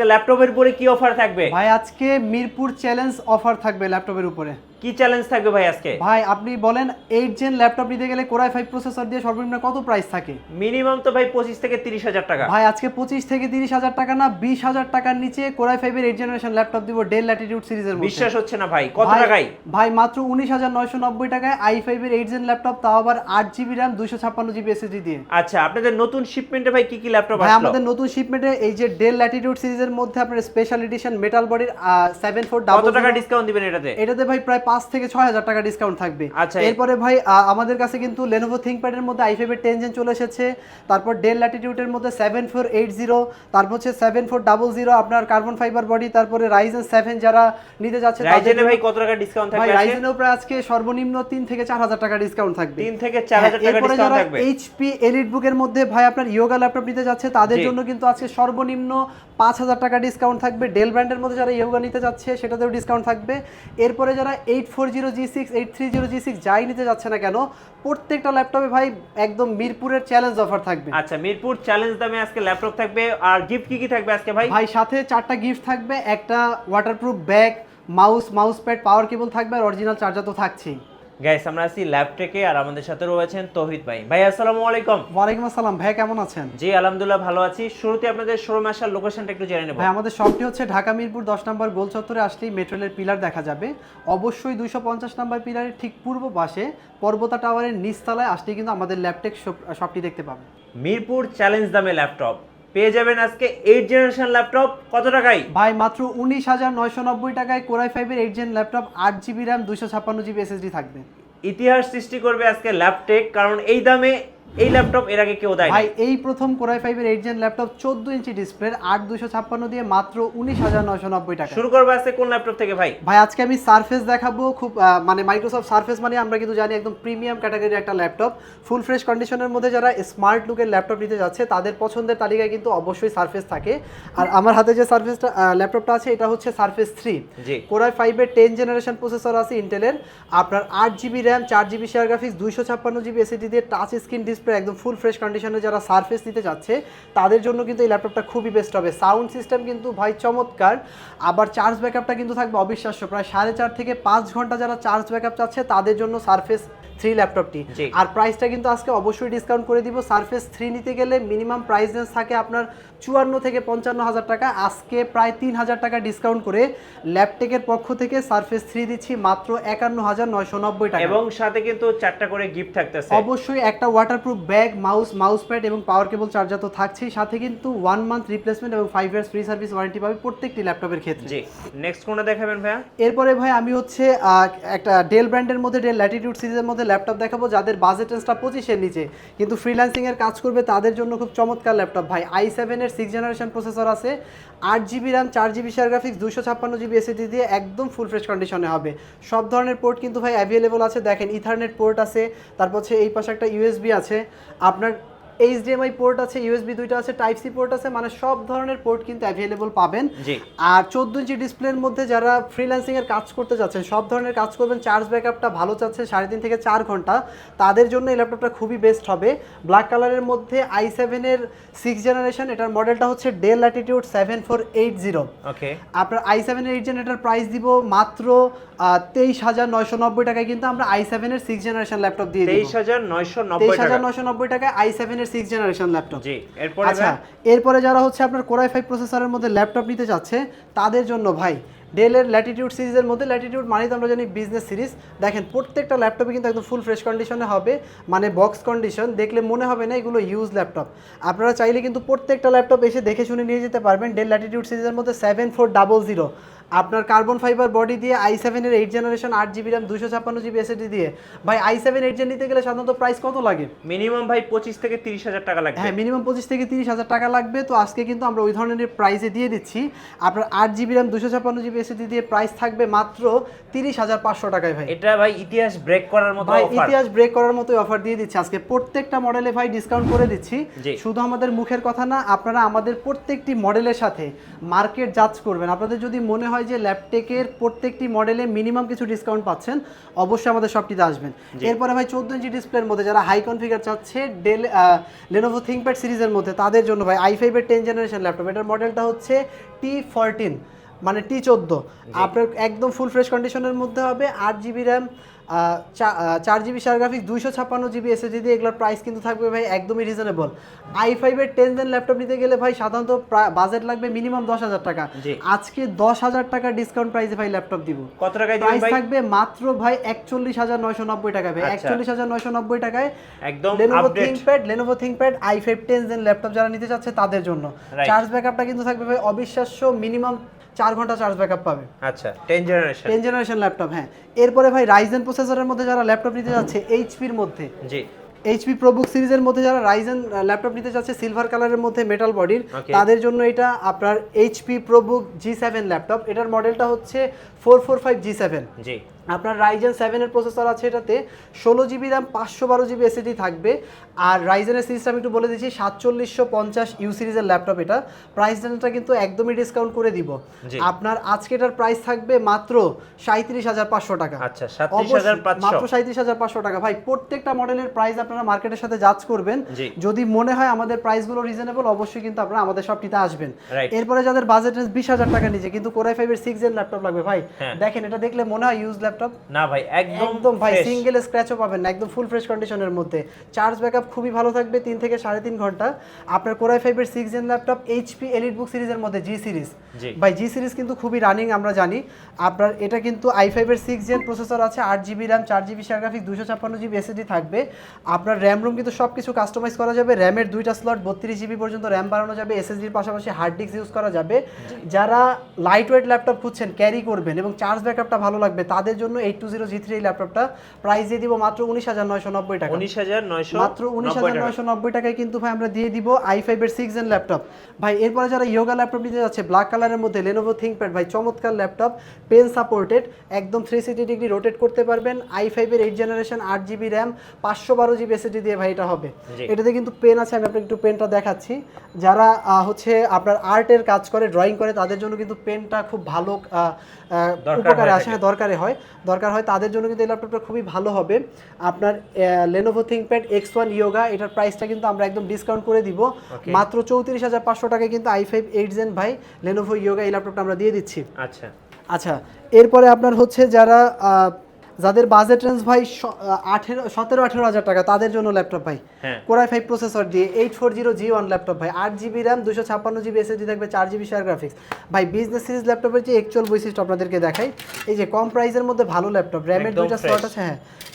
ল্যাপটপের উপরে কি অফার থাকবে ভাই? আজকে মিরপুর চ্যালেঞ্জ অফার থাকবে ল্যাপটপের উপরে। কি চ্যালেঞ্জ থাকবে ভাই আজকে? ভাই আপনি বলেন 8 জেন ল্যাপটপ নিতে গেলে কোরাই 5 প্রসেসর দিয়ে সর্বনিম্ন কত প্রাইস থাকে? মিনিমাম তো ভাই 25 থেকে 30,000 টাকা। ভাই আজকে 25 থেকে 30,000 টাকা না, 20,000 টাকার নিচে কোরাই 5 এর 8 জেনারেশন ল্যাপটপ দিব ডেল ল্যাটিটিউড সিরিজের মধ্যে। বিশ্বাস হচ্ছে না ভাই, কত টাকায়? ভাই মাত্র 19,990 টাকায় i5 এর 8 জেন ল্যাপটপ, তাও আবার 8GB RAM 256GB SSD দিয়ে। আচ্ছা, আপনাদের নতুন শিপমেন্টে ভাই কি কি ল্যাপটপ ভাই আসলো? আমাদের নতুন শিপমেন্টে এই যে ডেল ল্যাটিটিউড সিরিজের মধ্যে আপনার স্পেশাল এডিশন মেটাল বডির 7400। কত টাকা ডিসকাউন্ট দিবেন এটাতে? এটাতে ভাই প্রায় 5 থেকে 6,000 টাকা ডিসকাউন্ট থাকবে। আচ্ছা, এরপরে ভাই আমাদের কাছে কিন্তু Lenovo ThinkPad এর মধ্যে i5 এর 10 জেন চলে এসেছে। তারপর ডেল ল্যাটিটিউডের মধ্যে 7480, তারপর হচ্ছে 7400 আপনার কার্বন ফাইবার বডি, তারপরে Ryzen 7 যারা নিতে যাচ্ছে রাইজেনে ভাই কত টাকা ডিসকাউন্ট থাকবে? ভাই রাইজেনেও প্রায় আজকে সর্বনিম্ন 3 থেকে 4,000 টাকা ডিসকাউন্ট থাকবে। 3 থেকে 4,000 টাকা ডিসকাউন্ট থাকবে। HP EliteBook এর মধ্যে ভাই আপনার ইয়োগা ল্যাপটপ নিতে যাচ্ছে তাদের জন্য কিন্তু আজকে সর্বনিম্ন 5,000 টাকা ডিসকাউন্ট থাকবে। ডেল ব্র্যান্ডের মধ্যে যারা ইয়োগা নিতে যাচ্ছে সেটাতেও ডিসকাউন্ট থাকবে। এরপরে যারা 840G6 830G6 যাই নিতে যাচ্ছে না কেন, প্রত্যেকটা ল্যাপটপে ভাই একদম মিরপুরের চ্যালেঞ্জ অফার থাকবে। আচ্ছা, মিরপুর চ্যালেঞ্জ দামে আজকে ল্যাপটপ থাকবে। আর গিফট কি কি থাকবে আজকে ভাই? ভাই সাথে 4টা গিফট থাকবে, একটা ওয়াটারপ্রুফ ব্যাগ, মাউস প্যাড, পাওয়ার কেবল থাকবে, আর অরিজিনাল চার্জার তো থাকছেই। গাইস, আমরা আছি ল্যাপটেকে আর আমাদের সাথে রয়েছেন তৌহিদ ভাই। ভাই আসসালামু আলাইকুম। ওয়ালাইকুম আসসালাম ভাই, কেমন আছেন? জি আলহামদুলিল্লাহ ভালো আছি। শুরুতে আপনাদের শোরুমে আসার লোকেশনটা একটু জেনে নেব। ভাই আমাদের শপটি হচ্ছে ঢাকা মিরপুর 10 নম্বর গোল চত্বরে আসলেই মেট্রো রেলের পিলার দেখা যাবে। অবশ্যই 250 নম্বর পিলারের ঠিক পূর্ব পাশে পর্বতা টাওয়ারের নিচতলায় আসলেই কিন্তু আমাদের ল্যাপটেক শপটি দেখতে পাবেন। মিরপুর চ্যালেঞ্জ দামে ল্যাপটপ পেয়ে যাবেন আজকে 8 জেনারেশন ল্যাপটপ। কত টাকায়? ভাই মাত্র 19,990 টাকায় কোরাই 5 এর 8 gen laptop 8GB RAM 256GB SSD থাকবে। ইতিহাস সৃষ্টি করবে আজকে ল্যাপটেক, কারণ এই দামে এই ল্যাপটপ এর আগে কেউ দেয় না। ভাই এই প্রথম কোরাই 5 এর 8 জেন ল্যাপটপ 14 ইঞ্চি ডিসপ্লে 8256 দিয়ে মাত্র 19,990 টাকা। শুরু করবে আজকে কোন ল্যাপটপ থেকে ভাই? ভাই আজকে আমি সারফেস দেখাবো। খুব মানে মাইক্রোসফট সারফেস মানে আমরা কিন্তু জানি একদম প্রিমিয়াম ক্যাটাগরির একটা ল্যাপটপ। ফুল ফ্রেশ কন্ডিশনের মধ্যে যারা স্মার্ট লুকের ল্যাপটপ নিতে যাচ্ছে তাদের পছন্দের তালিকায় কিন্তু অবশ্যই সারফেস থাকে। আর আমার হাতে যে সারফেসটা ল্যাপটপটা আছে এটা হচ্ছে সারফেস 3। কোরাই 5 এর 10 জেনারেশন প্রসেসর আছে ইন্টেলের, আপনার 8GB RAM 4GB share graphics 256GB SSD দিয়ে টাচ স্ক্রিন ডিসপ্লে, একদম ফুল ফ্রেশ কন্ডিশনে যারা সারফেস নিতে যাচ্ছে তাদের জন্য কিন্তু এই ল্যাপটপটা খুবই বেস্ট হবে। সাউন্ড সিস্টেম কিন্তু ভাই চমৎকার, আবার চার্জ ব্যাকআপটা কিন্তু থাকবে অবিশ্বাস্য, প্রায় 4.5 থেকে 5 ঘন্টা যারা চার্জ ব্যাকআপ চাচ্ছে তাদের জন্য সারফেস 3 ল্যাপটপটি। আর প্রাইসটা কিন্তু আজকে অবশ্যই ডিসকাউন্ট করে দিব। সারফেস 3 নিতে গেলে মিনিমাম প্রাইস রেঞ্জ থাকে আপনার 54 থেকে 55,000 টাকা, আজকে প্রায় 3,000 টাকা ডিসকাউন্ট করে ল্যাপটেকের পক্ষ থেকে সারফেস 3 দিচ্ছি মাত্র 51,990 টাকা। এবং সাথে কিন্তু 4টা করে গিফট থাকতেছে। অবশ্যই একটা ওয়াটারপ্রুফ ব্যাগ, মাউস প্যাড এবং পাওয়ার কেবল চার্জার তো থাকছেই, সাথে কিন্তু 1 মান্থ রিপ্লেসমেন্ট এবং 5 ইয়ার্স ফ্রি সার্ভিস ওয়ারেন্টি পাবে প্রত্যেকটি ল্যাপটপের ক্ষেত্রে। জি, নেক্সট কোনটা দেখাবেন ভাইয়া? এরপরে ভাই আমি হচ্ছে একটা ডেল ব্র্যান্ডের মধ্যে ডেল ল্যাটিটিউড সিরিজের মধ্যে ল্যাপটপ দেখাবো যাদের বাজেট রেঞ্জটা 25 এর নিচে কিন্তু ফ্রিল্যান্সিং এর কাজ করবে তাদের জন্য খুব চমৎকার ল্যাপটপ। ভাই i7 এর 6 জেনারেশন প্রসেসর আছে, 8GB RAM 4GB share graphics 256GB SSD দিয়ে একদম ফুল ফ্রেশ কন্ডিশনে হবে। সব ধরনের পোর্ট কিন্তু ভাই অ্যাভেলেবল আছে, দেখেন ইথারনেট পোর্ট আছে, তারপর হচ্ছে এই পাশে একটা USB আছে, আপনার HDMI পোর্ট আছে, USB 2টা আছে, টাইপ সি পোর্ট আছে, মানে সব ধরনের পোর্ট কিন্তু অ্যাভেলেবল পাবেন। আর 14 ইঞ্চি ডিসপ্লের মধ্যে যারা ফ্রিল্যান্সিং এর কাজ করতে যাচ্ছেন, সব ধরনের কাজ করবেন, চার্জ ব্যাকআপটা ভালো চাচ্ছে 3.5 থেকে 4 ঘন্টা, তাদের জন্য এই ল্যাপটপটা খুবই বেস্ট হবে। ব্ল্যাক কালারের মধ্যে i7 এর 6 জেনারেশন, এটার মডেলটা হচ্ছে ডেল ল্যাটিটিউড 7480। ওকে, আপনার i7 এর 8 জেন এটার প্রাইস দিব মাত্র 23,990 টাকায়, কিন্তু আমরা i7 এর 6 জেনারেশন ল্যাপটপ দিয়ে দিব 23,990 টাকায় i7 এর 6 জেনারেশন ল্যাপটপ। জি, এরপরে আচ্ছা, এরপরে যারা হচ্ছে আপনার কোরাই 5 প্রসেসরের মধ্যে ল্যাপটপ নিতে যাচ্ছে তাদের জন্য ভাই ডেলের ল্যাটিটিউড সিরিজের মধ্যে, ল্যাটিটিউড মানে তো আমরা জানি বিজনেস সিরিজ, দেখেন প্রত্যেকটা ল্যাপটপে কিন্তু একদম ফুল ফ্রেশ কন্ডিশনে হবে, মানে বক্স কন্ডিশন, দেখলে মনে হবে না এগুলো ইউজ ল্যাপটপ। আপনারা চাইলে কিন্তু প্রত্যেকটা ল্যাপটপ এসে দেখে শুনে নিয়ে যেতে পারবেন। ডেল ল্যাটিটিউড সিরিজের মধ্যে 7400 আপনার কার্বন ফাইবার বডি দিয়ে i7 এর 8 generation 8GB RAM 256GB SSD দিয়ে। ভাই i7 8 জেন নিতে গেলে সাধারণত প্রাইস কত লাগে? মিনিমাম ভাই 25 থেকে 30,000 টাকা লাগবে। হ্যাঁ, মিনিমাম 25 থেকে 30,000 টাকা লাগবে। তো আজকে কিন্তু আমরা ওই ধরনের প্রাইসে দিয়ে দিচ্ছি। আপনার 8GB RAM 256GB SSD দিয়ে প্রাইস থাকবে মাত্র 30,500 টাকায়। ভাই এটা ভাই ইতিহাস ব্রেক করার মতো ভাই অফার, ইতিহাস ব্রেক করার মতো অফার দিয়ে দিচ্ছি আজকে। প্রত্যেকটা মডেলে ভাই ডিসকাউন্ট করে দিচ্ছি, শুধু আমাদের মুখের কথা না, আপনারা আমাদের প্রত্যেকটি মডেলের সাথে মার্কেট জাজ করবেন। আপনাদের যদি মনে হয় হয় যে ল্যাপটেকের প্রত্যেকটি মডেলে মিনিমাম কিছু ডিসকাউন্ট পাচ্ছেন, অবশ্যই আমাদের শপটিতে আসবেন। এরপরে ভাই 14 ইঞ্চি ডিসপ্লের মধ্যে যারা হাই কনফিগার চাচ্ছে ডেল লেনোভো থিংকপ্যাড সিরিজের মধ্যে, তাদের জন্য ভাই i5 এর 10 জেনারেশন ল্যাপটপ, এটার মডেলটা হচ্ছে T14 মানে T14। আপনার একদম ফুল ফ্রেশ কন্ডিশনের মধ্যে হবে, 8GB RAM, 4GB share graphics, 256GB SSD দিয়ে। এগুলোর প্রাইস কিন্তু থাকবে ভাই একদমই রিজনেবল। i5 এর 10 জেন ল্যাপটপ নিতে গেলে ভাই সাধারণত বাজেট লাগবে মিনিমাম 10,000 টাকা। আজকে 10,000 টাকা ডিসকাউন্ট প্রাইসে ভাই ল্যাপটপ দিব। কত টাকায় দিবেন প্রাইস ভাই? থাকবে মাত্র ভাই 41,990 টাকা ভাই। 41,990 টাকায় একদম Lenovo ThinkPad i5 10 gen laptop যারা নিতে চাচ্ছে তাদের জন্য। চার্জ ব্যাকআপটা কিন্তু থাকবে ভাই অবিশ্বাস্য, মিনিমাম 4 ঘন্টা চার্জ ব্যাকআপ পাবে। আচ্ছা 10 জেনারেশন ল্যাপটপ, হ্যাঁ। এরপরে ভাই রাইজেন প্রসেসরের মধ্যে যারা ল্যাপটপ নিতে যাচ্ছে, এইচপির মধ্যে জি HP ProBook সিরিজের মধ্যে যারা রাইজেন ল্যাপটপ নিতে যাচ্ছে সিলভার কালারের মধ্যে মেটাল বডির, তাদের জন্য এটা আপনার HP ProBook G7 ল্যাপটপ। এটার মডেলটা হচ্ছে 445 G7। জি আপনার রাইজেন 7 এর প্রসেসর আছে এটাতে, 16GB র্যাম, 512GB SSD থাকবে। আর রাইজেনের সিরিজটা আমি একটু বলে দিচ্ছি, 4750U সিরিজের ল্যাপটপ। এটা প্রাইস রেঞ্জটা কিন্তু একদমই ডিসকাউন্ট করে দিব। আপনার আজকে এটার প্রাইস থাকবে মাত্র 37,500 টাকা। আচ্ছা 37,500, মাত্র 37,500 টাকা ভাই। প্রত্যেকটা মডেলের প্রাইস আপনারা মার্কেটের সাথে জাজ করবেন, যদি মনে হয় আমাদের প্রাইসগুলো রিজনেবল, অবশ্যই কিন্তু আপনারা আমাদের শপটিতে আসবেন। এরপরে যাদের বাজেট রেঞ্জ 20,000 টাকা নিচে কিন্তু Core i5 এর 6 জেন ল্যাপটপ লাগবে ভাই, দেখেন এটা দেখলে মনে হয় ইউজ ল্যাপটপ না ভাই, একদম ভাই সিঙ্গেল স্ক্র্যাচও পাবেন না, একদম ফুল ফ্রেশ কন্ডিশনের মধ্যে। চার্জ ব্যাকআপ খুবই ভালো থাকবে, 3 থেকে 3.5 ঘন্টা। আপনার Core i5 এর 6 জেন ল্যাপটপ HP EliteBook সিরিজের মধ্যে G সিরিজ ভাই, G সিরিজ কিন্তু খুবই রানিং আমরা জানি। আপনার এটা কিন্তু i5 এর 6 জেন প্রসেসর আছে, 8GB RAM, 4GB share graphics, 256GB SSD থাকবে। আপনার র্যাম রুম কিন্তু সবকিছু কাস্টমাইজ করা যাবে। র্যামের 2টা স্লট 32GB পর্যন্ত র্যাম বাড়ানো যাবে, SSDর পাশাপাশি হার্ড ডিস্ক ইউজ করা যাবে। যারা লাইট ওয়েট ল্যাপটপ খুঁজছেন, ক্যারি করবেন এবং চার্জ ব্যাকআপটা ভালো লাগবে, তাদের জন্য 820G3 এই ল্যাপটপটা প্রাইস দিয়ে দিব মাত্র 19,990 টাকা। 19,990 মাত্র 19,990 টাকায় কিন্তু ভাই আমরা দিয়ে দিব i5 এর 6 জেন ল্যাপটপ ভাই। এরপরে যারা ইয়োগা ল্যাপটপ নিতে যাচ্ছে ব্ল্যাক কালারের মধ্যে, Lenovo ThinkPad ভাই, চমৎকার ল্যাপটপ, পেন সাপোর্টেড, একদম 360 ডিগ্রি রোটেট করতে পারবেন। i5 এর 8 generation, 8GB RAM, 512GB SSD দিয়ে ভাই এটা হবে। এটাতে কিন্তু পেন আছে, আমি আপনাকে একটু পেনটা দেখাচ্ছি। যারা হচ্ছে আপনার আর্টের কাজ করে, ড্রয়িং করে, তাদের জন্য কিন্তু পেনটা খুব ভালো উপকারে আসে, দরকার হয় তাদের জন্য কিন্তু এই ল্যাপটপটা খুবই ভালো হবে। আপনার Lenovo ThinkPad X1 Yoga, এটার প্রাইসটা কিন্তু আমরা একদম ডিসকাউন্ট করে দিব, মাত্র 34,500 টাকায় কিন্তু i5 8 জেন ভাই Lenovo Yoga এই ল্যাপটপটা আমরা দিয়ে দিচ্ছি। আচ্ছা এরপরে আপনার হচ্ছে যাদের বাজেট রেঞ্জ ভাই 17-18 হাজার টাকা, তাদের জন্য ল্যাপটপ ভাই Core i5 প্রসেসর দিয়ে 840G1 ল্যাপটপ ভাই, 8GB র্যাম, 256GB SSD থাকবে, 4GB শেয়ার গ্রাফিক্স ভাই। বিজনেস সিরিজ ল্যাপটপের যে অ্যাকচুয়াল বৈশিষ্ট্য আপনাদেরকে দেখাই, এই যে কম প্রাইসের মধ্যে ভালো ল্যাপটপ, র্যামের 2টা স্লট আছে,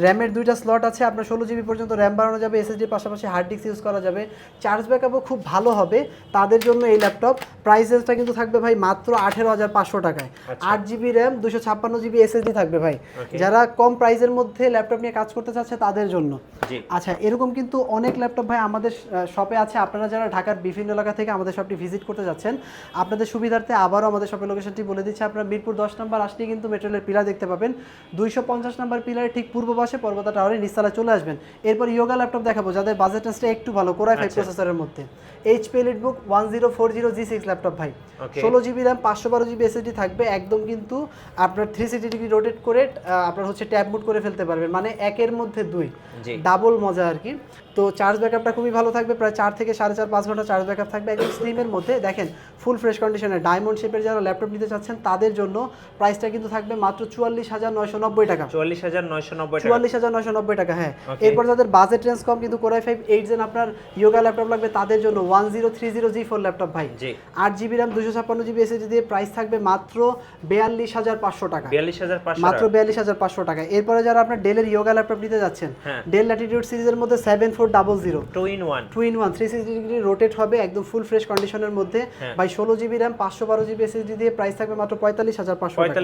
র্যামের 2টা স্লট আছে, আপনার 16GB পর্যন্ত র্যাম বাড়ানো যাবে, SSDর পাশাপাশি হার্ড ডিস্ক ইউজ করা যাবে, চার্জ ব্যাকআপও খুব ভালো হবে, তাদের জন্য এই ল্যাপটপ। প্রাইস রেঞ্জটা কিন্তু থাকবে ভাই মাত্র 18,500 টাকায়। 8GB র্যাম, 256GB SSD থাকবে ভাই, যারা কম প্রাইসের মধ্যে ল্যাপটপ নিয়ে কাজ করতে চাচ্ছে তাদের জন্য। আচ্ছা এরকম কিন্তু অনেক ল্যাপটপ ভাই আমাদের শপে আছে। আপনারা যারা ঢাকার বিভিন্ন এলাকা থেকে আমাদের শপটি ভিজিট করতে যাচ্ছেন, আপনাদের সুবিধার্থে আবারও আমাদের শপের লোকেশনটি বলে দিচ্ছি। আপনারা মিরপুর 10 নম্বর আসলে কিন্তু মেট্রো রেলের পিলার দেখতে পাবেন, 250 নম্বর পিলারের ঠিক পূর্ব পাশে পর্বতা টাওয়ারের নিচতলায় চলে আসবেন। এরপর ইয়োগা ল্যাপটপ দেখাবো যাদের বাজেট রেঞ্জটা একটু ভালো, Core i5 প্রসেসরের মধ্যে, HP EliteBook 1040G6 ল্যাপটপ ভাই, 16GB র্যাম, 512GB SSD থাকবে, একদম কিন্তু আপনার 360 ডিগ্রি রোটেট করে আপনার হচ্ছে ট্যাব মুড করে ফেলতে পারবেন, মানে একের মধ্যে 2, ডাবল মজা আর কি। তো চার্জ ব্যাকআপটা খুবই ভালো থাকবে, প্রায় 4 থেকে 4.5 ঘন্টা চার্জ ব্যাকআপ থাকবে, একদম স্লিমের মধ্যে। দেখেন ফুল ফ্রেশ কন্ডিশনে ডায়মন্ড শেপের যারা ল্যাপটপ নিতে চাচ্ছেন তাদের জন্য প্রাইসটা কিন্তু থাকবে মাত্র 44,990 টাকা। 44,990 টাকা, হ্যাঁ। এরপর যাদের বাজেট রেঞ্জ কম কিন্তু Core i5 8 জেন আপনার ইয়োগা ল্যাপটপ লাগবে, তাদের জন্য 1030G4 ল্যাপটপ ভাই, 8GB র্যাম, 256GB SSD দিয়ে প্রাইস থাকবে মাত্র 42,500 টাকা, মাত্র 42,500 টাকা। এরপরে যারা আপনার ডেলের ইয়োগা ল্যাপটপ নিতে যাচ্ছেন, ডেল ল্যাটিটিউড সিরিজের মধ্যে 7400 2 in 1 360 ডিগ্রি রোটেট হবে, একদম ফুল ফ্রেশ কন্ডিশনের মধ্যে ভাই, 16GB র্যাম, 512GB SSD দিয়ে প্রাইস থাকবে মাত্র 45,500 টাকা,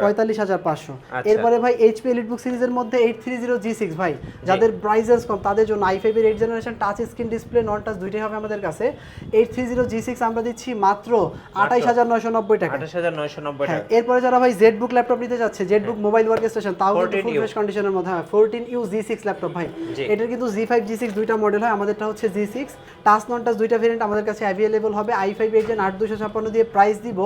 45,500। এরপরে ভাই HP EliteBook সিরিজের মধ্যে 830G6 ভাই, যাদের প্রাইস রেঞ্জ কম তাদের জন্য i5 এর 8 জেনারেশন টাচ স্ক্রিন ডিসপ্লে, নন টাচ দুইটাই হবে আমাদের কাছে। 830G6 আমরা দিচ্ছি মাত্র 28,990 টাকা, 28,990 টাকা। এরপরে যারা ভাই ZBook ল্যাপটপ নিতে যাচ্ছে, ZBook mobile work station generation, তাও কিন্তু ফুল 14U ফ্রেশ কন্ডিশনের মধ্যে। হ্যাঁ 14U G6 ল্যাপটপ ভাই, জি। এটার কিন্তু G5 G6 দুইটা মডেল হয়, আমাদেরটা হচ্ছে G6 টাচ নন টাচ দুইটা ভেরিয়েন্ট আমাদের কাছে অ্যাভেলেবল হবে। i5 8 Gen 8256 দিয়ে প্রাইস দিব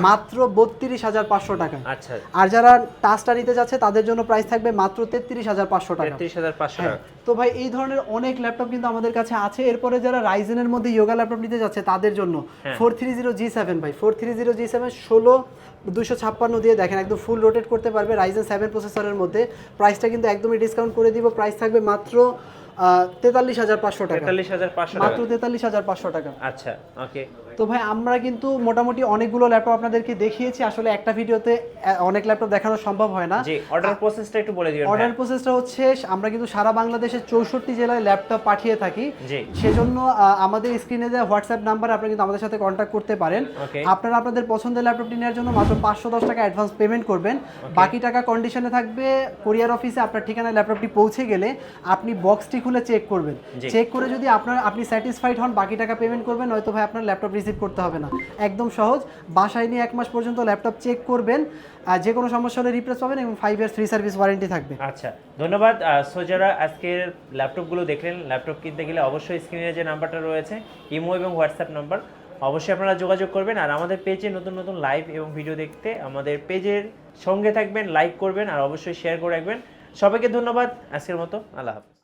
মাত্র 32,500 টাকা। আচ্ছা আর যারা টাচটা নিতে যাচ্ছে তাদের জন্য প্রাইস থাকবে মাত্র 33,500 টাকা। 33,500 হ্যাঁ, টাকা। তো ভাই এই ধরনের অনেক ল্যাপটপ কিন্তু আমাদের কাছে আছে। এরপরে যারা রাইজেনের মধ্যে ইয়োগা ল্যাপটপ নিতে যাচ্ছে তাদের জন্য হ্যাঁ। 430G7 ভাই, 430G7 16256 দিয়ে দেখেন একদম ফুল রোটেট করতে পারবে রাইজেন 7 প্রসেসরের মধ্যে। প্রাইসটা কিন্তু একদমই ডিসকাউন্ট করে দিব, প্রাইস থাকবে মাত্র 43,500 টাকা, 43,500 মাত্র টাকা। 43,500 টাকা। আচ্ছা ওকে। তো ভাই আমরা কিন্তু মোটামুটি অনেকগুলো ল্যাপটপ আপনাদেরকে দেখিয়েছি, আসলে একটা ভিডিওতে অনেক ল্যাপটপ দেখানো সম্ভব হয় না। জি, অর্ডার প্রসেসটা একটু বলে দিবেন। অর্ডার প্রসেসটা হচ্ছে আমরা কিন্তু সারা বাংলাদেশের 64 জেলায় ল্যাপটপ পাঠিয়ে থাকি। জি। সেজন্য আমাদের স্ক্রিনে দেওয়া হোয়াটসঅ্যাপ নাম্বারে আপনারা কিন্তু আমাদের সাথে কন্ট্যাক্ট করতে পারেন। Okay. আপনারা আপনাদের পছন্দের ল্যাপটপটি নেওয়ার জন্য মাত্র 510 টাকা অ্যাডভান্স পেমেন্ট করবেন, বাকি টাকা কন্ডিশনে থাকবে কুরিয়ার অফিসে আপনার ঠিকানায় ল্যাপটপটি পৌঁছে গেলে আপনি বক্সটি খুলে চেক করবেন, জি। চেক করে যদি আপনি স্যাটিসফাইড হন বাকি টাকা পেমেন্ট করবেন, নয়তো ভাই আপনার ল্যাপটপ রিসিভ করতে হবে না। একদম সহজ, বাসায় নিয়ে 1 মাস পর্যন্ত ল্যাপটপ চেক করবেন, আর যে কোনো সমস্যা হলে রিপ্লেস পাবেন এবং 5 ইয়ার্স ফ্রি সার্ভিস ওয়ারেন্টি থাকবে। আচ্ছা ধন্যবাদ। সো যারা আজকের ল্যাপটপগুলো দেখলেন, ল্যাপটপ কিনতে গেলে অবশ্যই স্ক্রিনে যে নাম্বারটা রয়েছে ইমো এবং হোয়াটসঅ্যাপ নাম্বার, অবশ্যই আপনারা যোগাযোগ করবেন। আর আমাদের পেজে নতুন নতুন লাইভ এবং ভিডিও দেখতে আমাদের পেজের সঙ্গে থাকবেন, লাইক করবেন আর অবশ্যই শেয়ার করে রাখবেন। সবাইকে ধন্যবাদ, আজকের মতো আল্লাহ হাফেজ।